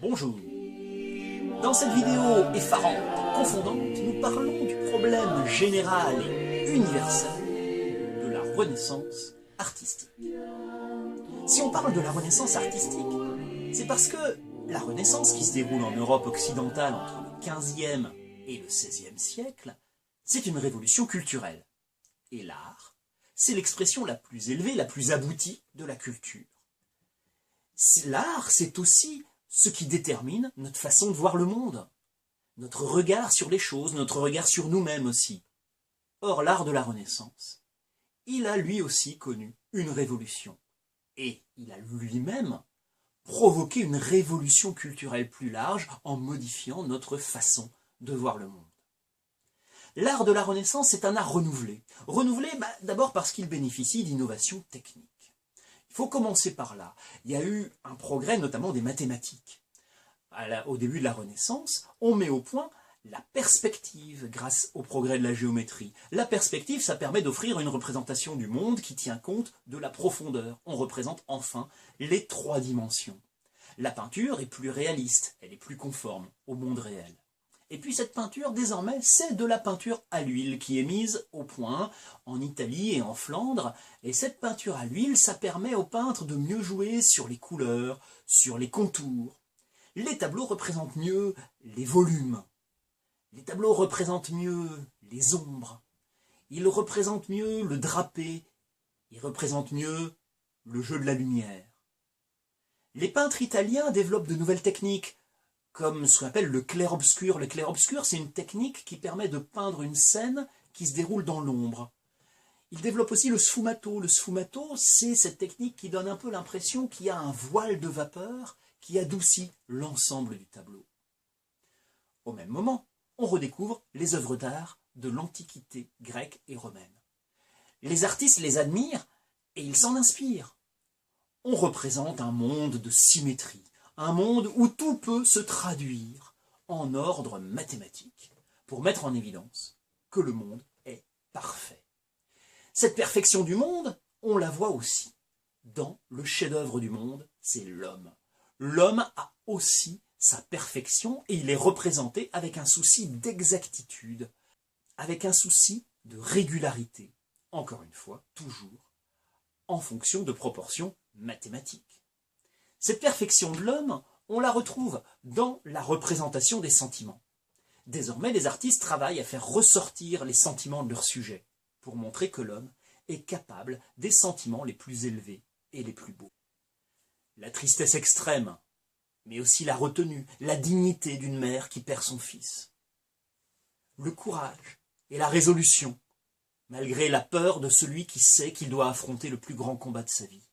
Bonjour. Dans cette vidéo effarante et confondante, nous parlons du problème général et universel de la Renaissance artistique. Si on parle de la Renaissance artistique, c'est parce que la Renaissance, qui se déroule en Europe occidentale entre le XVe et le XVIe siècle, c'est une révolution culturelle. Et l'art, c'est l'expression la plus élevée, la plus aboutie de la culture. L'art, c'est aussi ce qui détermine notre façon de voir le monde, notre regard sur les choses, notre regard sur nous-mêmes aussi. Or, l'art de la Renaissance, il a lui aussi connu une révolution. Et il a lui-même provoqué une révolution culturelle plus large en modifiant notre façon de voir le monde. L'art de la Renaissance est un art renouvelé. Renouvelé d'abord parce qu'il bénéficie d'innovations techniques. Il faut commencer par là. Il y a eu un progrès notamment des mathématiques. Au début de la Renaissance, on met au point la perspective grâce au progrès de la géométrie. La perspective, ça permet d'offrir une représentation du monde qui tient compte de la profondeur. On représente enfin les trois dimensions. La peinture est plus réaliste, elle est plus conforme au monde réel. Et puis cette peinture, désormais, c'est de la peinture à l'huile qui est mise au point en Italie et en Flandre. Et cette peinture à l'huile, ça permet aux peintres de mieux jouer sur les couleurs, sur les contours. Les tableaux représentent mieux les volumes. Les tableaux représentent mieux les ombres. Ils représentent mieux le drapé. Ils représentent mieux le jeu de la lumière. Les peintres italiens développent de nouvelles techniques, comme ce qu'on appelle le clair-obscur. Le clair-obscur, c'est une technique qui permet de peindre une scène qui se déroule dans l'ombre. Ils développent aussi le sfumato. Le sfumato, c'est cette technique qui donne un peu l'impression qu'il y a un voile de vapeur qui adoucit l'ensemble du tableau. Au même moment, on redécouvre les œuvres d'art de l'Antiquité grecque et romaine. Les artistes les admirent et ils s'en inspirent. On représente un monde de symétrie. Un monde où tout peut se traduire en ordre mathématique pour mettre en évidence que le monde est parfait. Cette perfection du monde, on la voit aussi dans le chef-d'œuvre du monde, c'est l'homme. L'homme a aussi sa perfection et il est représenté avec un souci d'exactitude, avec un souci de régularité, encore une fois, toujours en fonction de proportions mathématiques. Cette perfection de l'homme, on la retrouve dans la représentation des sentiments. Désormais, les artistes travaillent à faire ressortir les sentiments de leur sujet, pour montrer que l'homme est capable des sentiments les plus élevés et les plus beaux. La tristesse extrême, mais aussi la retenue, la dignité d'une mère qui perd son fils. Le courage et la résolution, malgré la peur de celui qui sait qu'il doit affronter le plus grand combat de sa vie.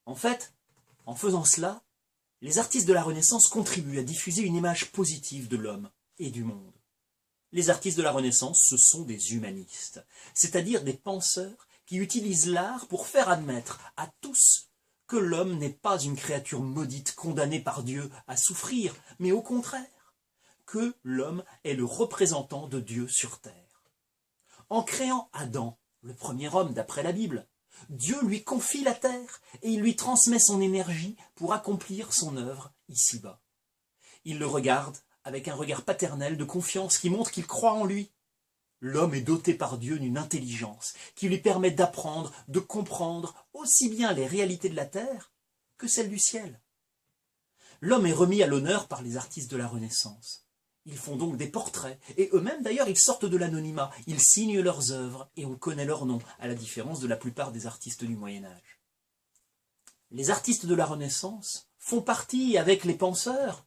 En fait, en faisant cela, les artistes de la Renaissance contribuent à diffuser une image positive de l'homme et du monde. Les artistes de la Renaissance, ce sont des humanistes, c'est-à-dire des penseurs qui utilisent l'art pour faire admettre à tous que l'homme n'est pas une créature maudite condamnée par Dieu à souffrir, mais au contraire, que l'homme est le représentant de Dieu sur terre. En créant Adam, le premier homme d'après la Bible, Dieu lui confie la terre et il lui transmet son énergie pour accomplir son œuvre ici-bas. Il le regarde avec un regard paternel de confiance qui montre qu'il croit en lui. L'homme est doté par Dieu d'une intelligence qui lui permet d'apprendre, de comprendre aussi bien les réalités de la terre que celles du ciel. L'homme est remis à l'honneur par les artistes de la Renaissance. Ils font donc des portraits, et eux-mêmes d'ailleurs ils sortent de l'anonymat, ils signent leurs œuvres, et on connaît leurs noms, à la différence de la plupart des artistes du Moyen-Âge. Les artistes de la Renaissance font partie avec les penseurs,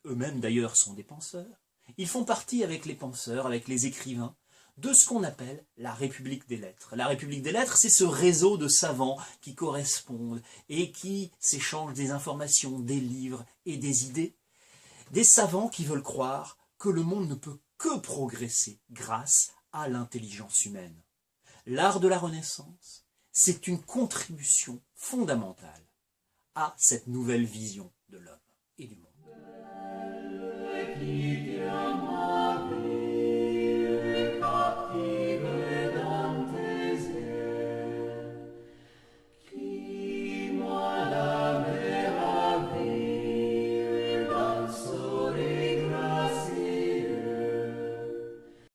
eux-mêmes d'ailleurs sont des penseurs, ils font partie avec les penseurs, avec les écrivains, de ce qu'on appelle la République des lettres. La République des lettres, c'est ce réseau de savants qui correspondent et qui s'échangent des informations, des livres et des idées. Des savants qui veulent croire que le monde ne peut que progresser grâce à l'intelligence humaine. L'art de la Renaissance, c'est une contribution fondamentale à cette nouvelle vision de l'homme et du monde.